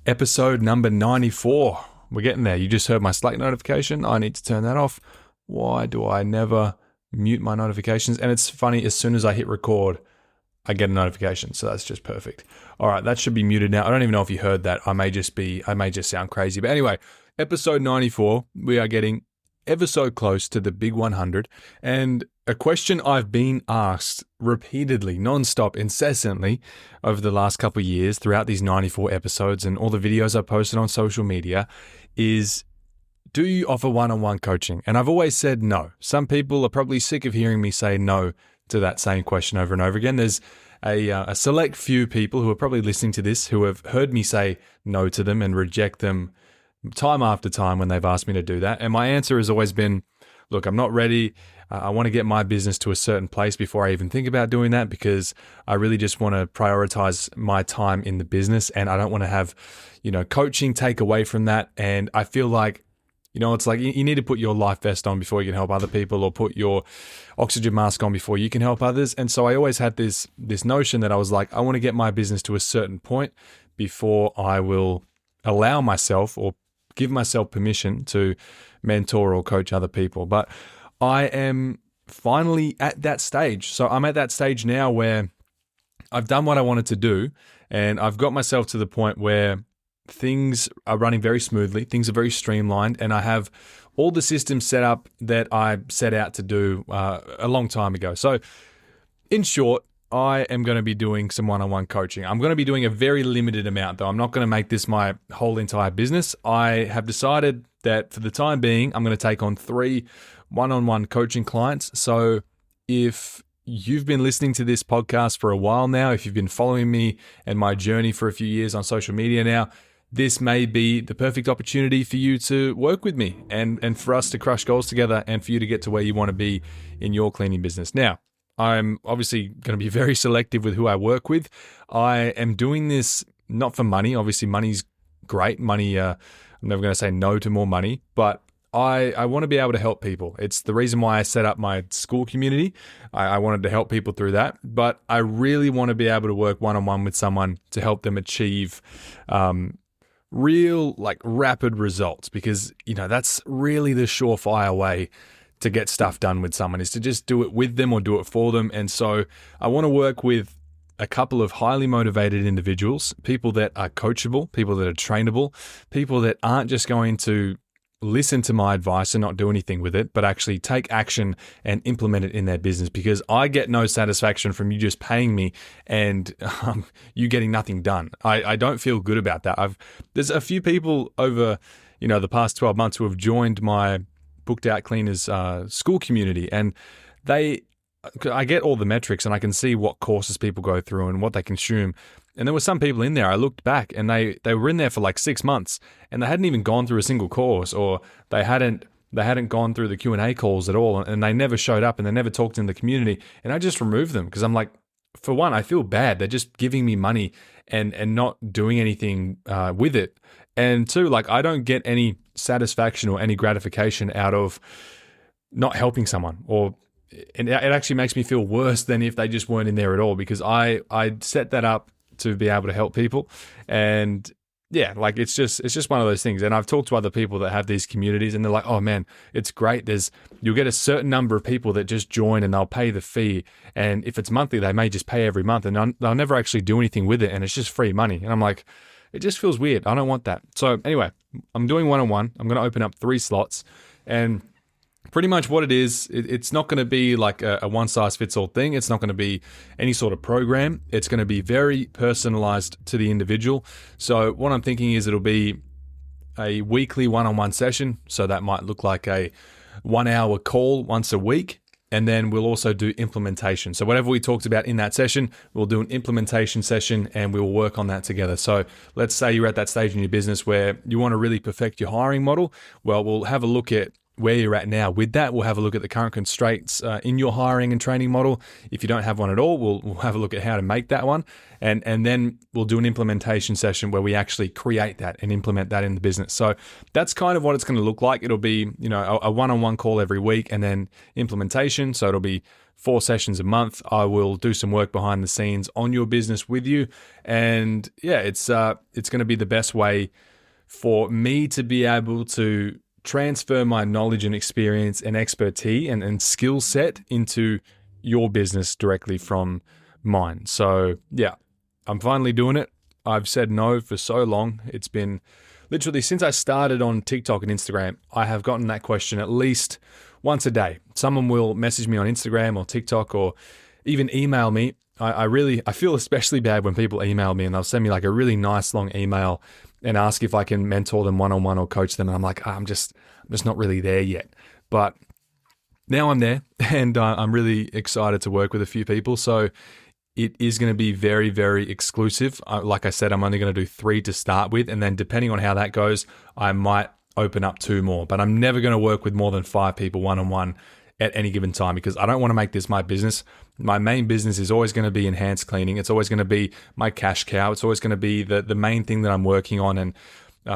episode number 94. We're getting there. You just heard my Slack notification. I need to turn that off. Why do I never mute my notifications? And it's funny, as soon as I hit record, I get a notification. So that's just perfect. All right, that should be muted now. I don't even know if you heard that. I may just sound crazy. But anyway, episode 94, we are getting ever so close to the big 100. And a question I've been asked repeatedly, nonstop, incessantly over the last couple of years throughout these 94 episodes and all the videos I posted on social media is, do you offer one-on-one coaching? And I've always said no. Some people are probably sick of hearing me say no to that same question over and over again. There's a select few people who are probably listening to this who have heard me say no to them and reject them time after time when they've asked me to do that. And my answer has always been, look, I'm not ready. I want to get my business to a certain place before I even think about doing that, because I really just want to prioritize my time in the business, and I don't want to have, coaching take away from that. And I feel like, it's like you need to put your life vest on before you can help other people, or put your oxygen mask on before you can help others. And so I always had this notion that I was like, I want to get my business to a certain point before I will allow myself or give myself permission to mentor or coach other people. But I am finally at that stage. So I'm at that stage now where I've done what I wanted to do, and I've got myself to the point where things are running very smoothly. Things are very streamlined, and I have all the systems set up that I set out to do a long time ago. So in short, I am going to be doing some one-on-one coaching. I'm going to be doing a very limited amount, though. I'm not going to make this my whole entire business. I have decided that for the time being, I'm going to take on 3 one-on-one coaching clients. So if you've been listening to this podcast for a while now, if you've been following me and my journey for a few years on social media now, this may be the perfect opportunity for you to work with me and for us to crush goals together and for you to get to where you want to be in your cleaning business. Now, I'm obviously going to be very selective with who I work with. I am doing this not for money. Obviously, money's great. Money, I'm never going to say no to more money, but I want to be able to help people. It's the reason why I set up my school community. I wanted to help people through that, but I really want to be able to work one-on-one with someone to help them achieve real, rapid results, because, that's really the surefire way to get stuff done with someone, is to just do it with them or do it for them. And so I want to work with a couple of highly motivated individuals, people that are coachable, people that are trainable, people that aren't just going to listen to my advice and not do anything with it, but actually take action and implement it in their business, because I get no satisfaction from you just paying me and you getting nothing done. I don't feel good about that. There's a few people over, the past 12 months who have joined my Booked Out Cleaners school community, and I get all the metrics and I can see what courses people go through and what they consume. And there were some people in there, I looked back and they were in there for 6 months and they hadn't even gone through a single course, or they hadn't gone through the Q&A calls at all, and they never showed up and they never talked in the community. And I just removed them because I'm like, for one, I feel bad. They're just giving me money and not doing anything with it. And two, I don't get any satisfaction or any gratification out of not helping someone, and it actually makes me feel worse than if they just weren't in there at all, because I set that up to be able to help people. And yeah, it's just one of those things. And I've talked to other people that have these communities and they're like, oh man, it's great. You'll get a certain number of people that just join and they'll pay the fee. And if it's monthly, they may just pay every month and they'll never actually do anything with it. And it's just free money. And I'm like, it just feels weird. I don't want that. So anyway, I'm doing one-on-one. I'm going to open up 3 slots, and pretty much what it is, it's not going to be like a one-size-fits-all thing. It's not going to be any sort of program. It's going to be very personalized to the individual. So what I'm thinking is it'll be a weekly one-on-one session. So that might look like a 1-hour call once a week. And then we'll also do implementation. So whatever we talked about in that session, we'll do an implementation session and we'll work on that together. So let's say you're at that stage in your business where you want to really perfect your hiring model. Well, we'll have a look at where you're at now with that. We'll have a look at the current constraints in your hiring and training model. If you don't have one at all, we'll have a look at how to make that one. And then we'll do an implementation session where we actually create that and implement that in the business. So that's kind of what it's going to look like. It'll be, a one-on-one call every week and then implementation. So it'll be 4 sessions a month. I will do some work behind the scenes on your business with you. And yeah, it's going to be the best way for me to be able to transfer my knowledge and experience and expertise and skill set into your business directly from mine. So yeah, I'm finally doing it. I've said no for so long. It's been literally since I started on TikTok and Instagram, I have gotten that question at least once a day. Someone will message me on Instagram or TikTok or even email me. I feel especially bad when people email me and they'll send me like a really nice long email and ask if I can mentor them one-on-one or coach them. And I'm like, I'm just not really there yet. But now I'm there, and I'm really excited to work with a few people. So it is going to be very, very exclusive. Like I said, I'm only going to do 3 to start with. And then depending on how that goes, I might open up 2 more. But I'm never going to work with more than 5 people one-on-one at any given time, because I don't want to make this my business. My main business is always going to be enhanced cleaning. It's always going to be my cash cow. It's always going to be the main thing that I'm working on and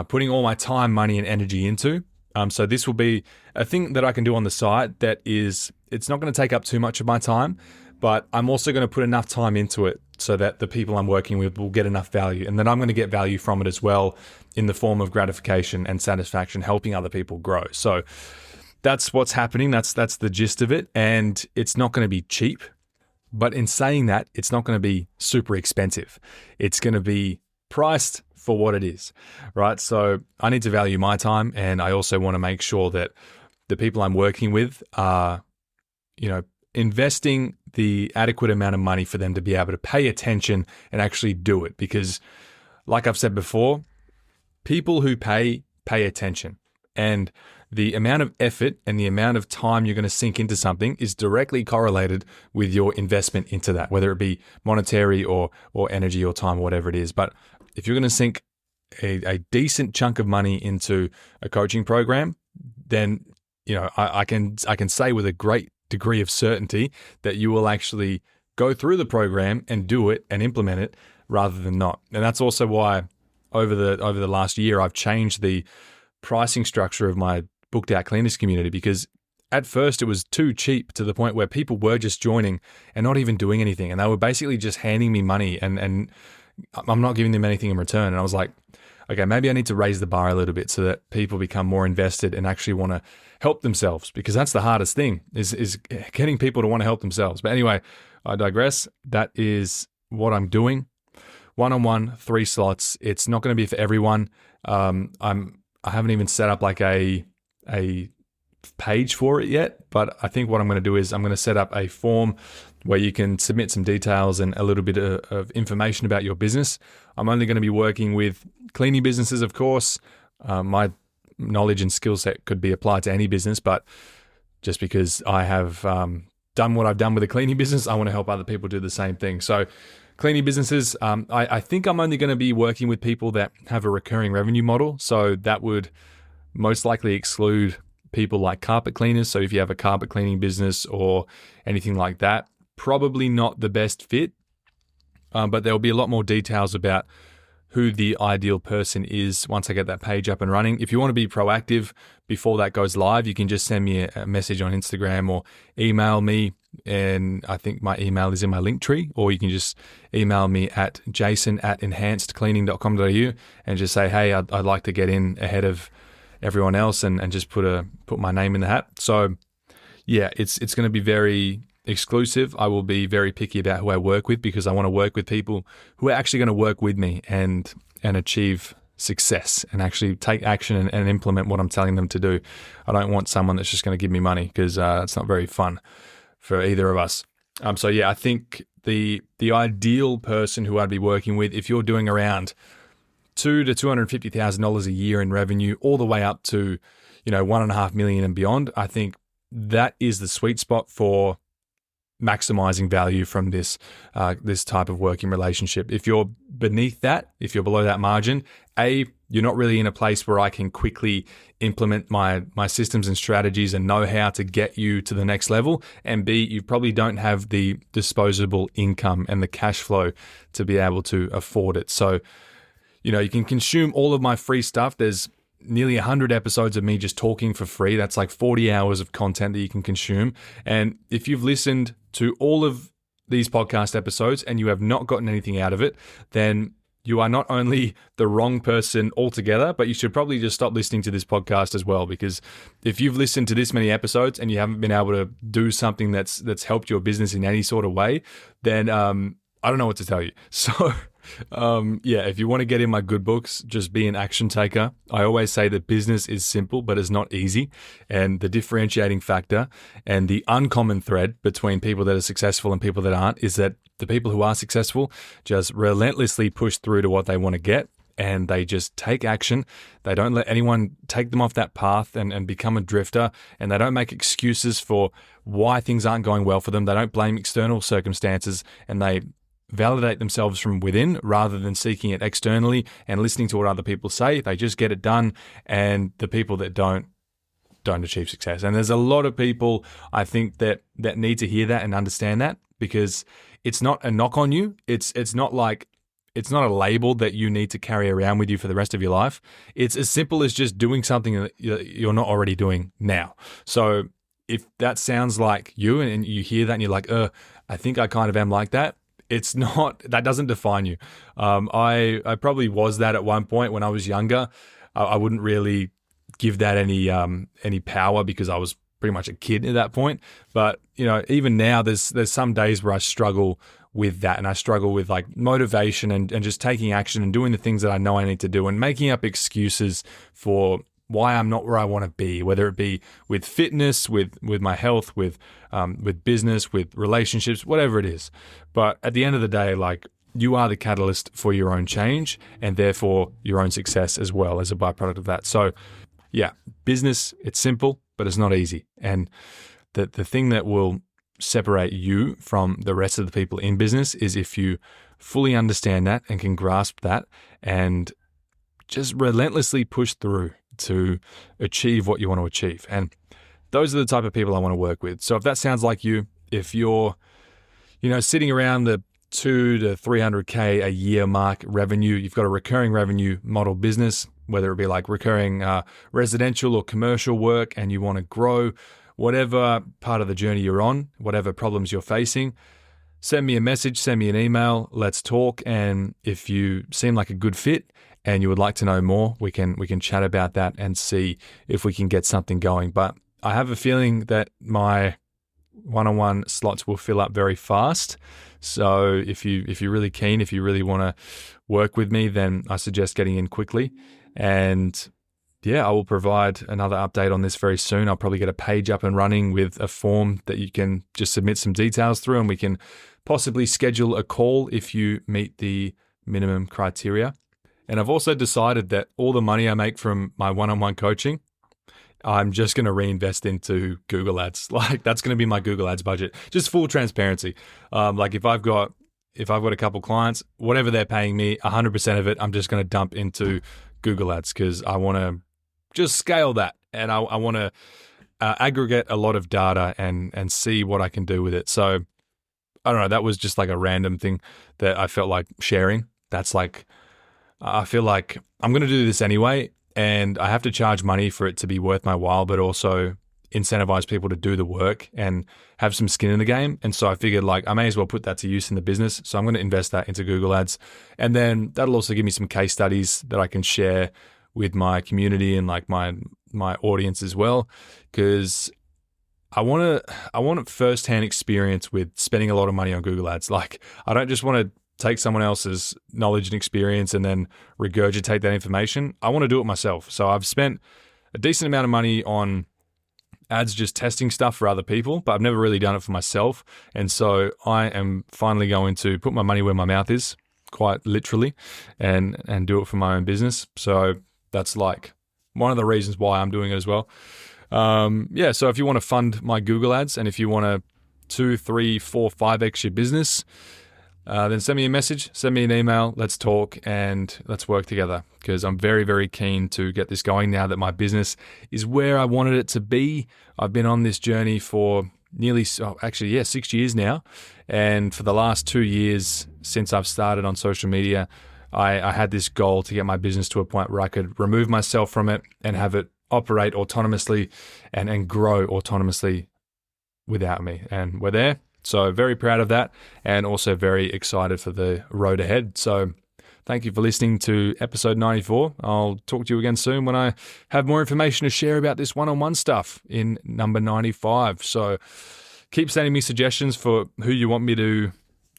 putting all my time, money, and energy into. So this will be a thing that I can do on the side that is, it's not going to take up too much of my time, but I'm also going to put enough time into it so that the people I'm working with will get enough value, and then I'm going to get value from it as well in the form of gratification and satisfaction, helping other people grow. So that's what's happening. That's the gist of it. And it's not going to be cheap, but in saying that, it's not going to be super expensive. It's going to be priced for what it is, right? So I need to value my time, and I also want to make sure that the people I'm working with are, investing the adequate amount of money for them to be able to pay attention and actually do it. Because like I've said before, people who pay attention, and the amount of effort and the amount of time you're going to sink into something is directly correlated with your investment into that, whether it be monetary or energy or time or whatever it is. But if you're going to sink a decent chunk of money into a coaching program, then I can say with a great degree of certainty that you will actually go through the program and do it and implement it rather than not. And that's also why over the last year I've changed the pricing structure of my Booked Out Cleaners community, because at first it was too cheap to the point where people were just joining and not even doing anything, and they were basically just handing me money and I'm not giving them anything in return. And I was like, okay, maybe I need to raise the bar a little bit so that people become more invested and actually want to help themselves, because that's the hardest thing is getting people to want to help themselves. But anyway, I digress. That is what I'm doing. One-on-one, 3 slots. It's not going to be for everyone. I haven't even set up like a page for it yet, but I think what I'm going to do is I'm going to set up a form where you can submit some details and a little bit of information about your business. I'm only going to be working with cleaning businesses, of course. My knowledge and skill set could be applied to any business, but just because I have done what I've done with a cleaning business, I want to help other people do the same thing. So cleaning businesses, I think I'm only going to be working with people that have a recurring revenue model. So that would most likely exclude people like carpet cleaners. So if you have a carpet cleaning business or anything like that, probably not the best fit. But there'll be a lot more details about who the ideal person is once I get that page up and running. If you want to be proactive before that goes live, you can just send me a message on Instagram or email me. And I think my email is in my link tree, or you can just email me at jason@enhancedcleaning.com.au and just say, hey, I'd like to get in ahead of everyone else and just put my name in the hat. So yeah, it's going to be very exclusive. I will be very picky about who I work with, because I want to work with people who are actually going to work with me and achieve success and actually take action and implement what I'm telling them to do. I don't want someone that's just going to give me money, because it's not very fun for either of us. So yeah, I think the ideal person who I'd be working with, if you're doing around $200,000 to $250,000 a year in revenue, all the way up to $1.5 million and beyond, I think that is the sweet spot for maximizing value from this type of working relationship. If you're beneath that, if you're below that margin, you're not really in a place where I can quickly implement my systems and strategies and know how to get you to the next level. And B, you probably don't have the disposable income and the cash flow to be able to afford it. So, you can consume all of my free stuff. There's nearly 100 episodes of me just talking for free. That's like 40 hours of content that you can consume. And if you've listened to all of these podcast episodes and you have not gotten anything out of it, then you are not only the wrong person altogether, but you should probably just stop listening to this podcast as well. Because if you've listened to this many episodes and you haven't been able to do something that's helped your business in any sort of way, then I don't know what to tell you. So if you want to get in my good books, just be an action taker. I always say that business is simple, but it's not easy. And the differentiating factor and the uncommon thread between people that are successful and people that aren't is that the people who are successful just relentlessly push through to what they want to get, and they just take action. They don't let anyone take them off that path and become a drifter, and they don't make excuses for why things aren't going well for them. They don't blame external circumstances, and they validate themselves from within rather than seeking it externally and listening to what other people say. They just get it done, and the people that don't achieve success. And there's a lot of people, I think, that need to hear that and understand that, because it's not a knock on you. It's not a label that you need to carry around with you for the rest of your life. It's as simple as just doing something that you're not already doing now. So if that sounds like you and you hear that and you're like, I think I kind of am like that, it's not, that doesn't define you. I probably was that at one point when I was younger. I wouldn't really give that any power because I was pretty much a kid at that point. But, even now there's some days where I struggle with that, and I struggle with like motivation and just taking action and doing the things that I know I need to do and making up excuses for why I'm not where I want to be, whether it be with fitness, with my health, with business, with relationships, whatever it is. But at the end of the day, like, you are the catalyst for your own change and therefore your own success as well as a byproduct of that. So yeah, business, it's simple, but it's not easy. And the thing that will separate you from the rest of the people in business is if you fully understand that and can grasp that and just relentlessly push through to achieve what you want to achieve. And those are the type of people I want to work with. So if that sounds like you, if you're, sitting around the 200 to 300K a year mark revenue, you've got a recurring revenue model business, whether it be like recurring residential or commercial work, and you want to grow, whatever part of the journey you're on, whatever problems you're facing, send me a message, send me an email, let's talk. And if you seem like a good fit and you would like to know more, we can chat about that and see if we can get something going. But I have a feeling that my one-on-one slots will fill up very fast. So if you're really keen, if you really want to work with me, then I suggest getting in quickly. And yeah, I will provide another update on this very soon. I'll probably get a page up and running with a form that you can just submit some details through, and we can possibly schedule a call if you meet the minimum criteria. And I've also decided that all the money I make from my one-on-one coaching, I'm just going to reinvest into Google Ads. Like, that's going to be my Google Ads budget. Just full transparency. Like if I've got a couple clients, whatever they're paying me, 100% of it, I'm just going to dump into Google Ads because I want to just scale that, and I want to aggregate a lot of data and see what I can do with it. So I don't know. That was just like a random thing that I felt like sharing. That's like, I feel like I'm going to do this anyway, and I have to charge money for it to be worth my while, but also incentivize people to do the work and have some skin in the game. And so I figured like I may as well put that to use in the business. So I'm going to invest that into Google Ads. And then that'll also give me some case studies that I can share with my community and like my audience as well. Because I want firsthand experience with spending a lot of money on Google Ads. Like, I don't just want to take someone else's knowledge and experience and then regurgitate that information. I want to do it myself. So I've spent a decent amount of money on ads just testing stuff for other people, but I've never really done it for myself. And so I am finally going to put my money where my mouth is, quite literally, and do it for my own business. So that's like one of the reasons why I'm doing it as well. So if you want to fund my Google Ads, and if you want to 2, 3, 4, 5x your business, then send me a message, send me an email, let's talk and let's work together, because I'm very, very keen to get this going now that my business is where I wanted it to be. I've been on this journey for nearly 6 years now. And for the last 2 years since I've started on social media, I had this goal to get my business to a point where I could remove myself from it and have it operate autonomously and grow autonomously without me. And we're there. So very proud of that, and also very excited for the road ahead. So thank you for listening to episode 94. I'll talk to you again soon when I have more information to share about this one-on-one stuff in number 95. So keep sending me suggestions for who you want me to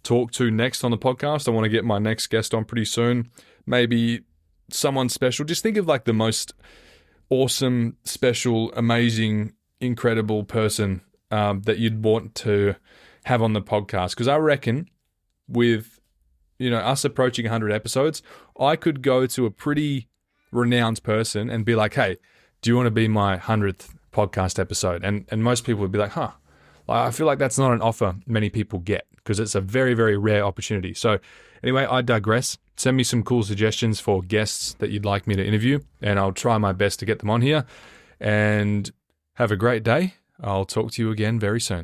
talk to next on the podcast. I want to get my next guest on pretty soon. Maybe someone special. Just think of like the most awesome, special, amazing, incredible person that you'd want to have on the podcast. Because I reckon with us approaching 100 episodes, I could go to a pretty renowned person and be like, hey, do you want to be my 100th podcast episode? And most people would be like, huh. I feel like that's not an offer many people get because it's a very, very rare opportunity. So anyway, I digress. Send me some cool suggestions for guests that you'd like me to interview, and I'll try my best to get them on here. And have a great day. I'll talk to you again very soon.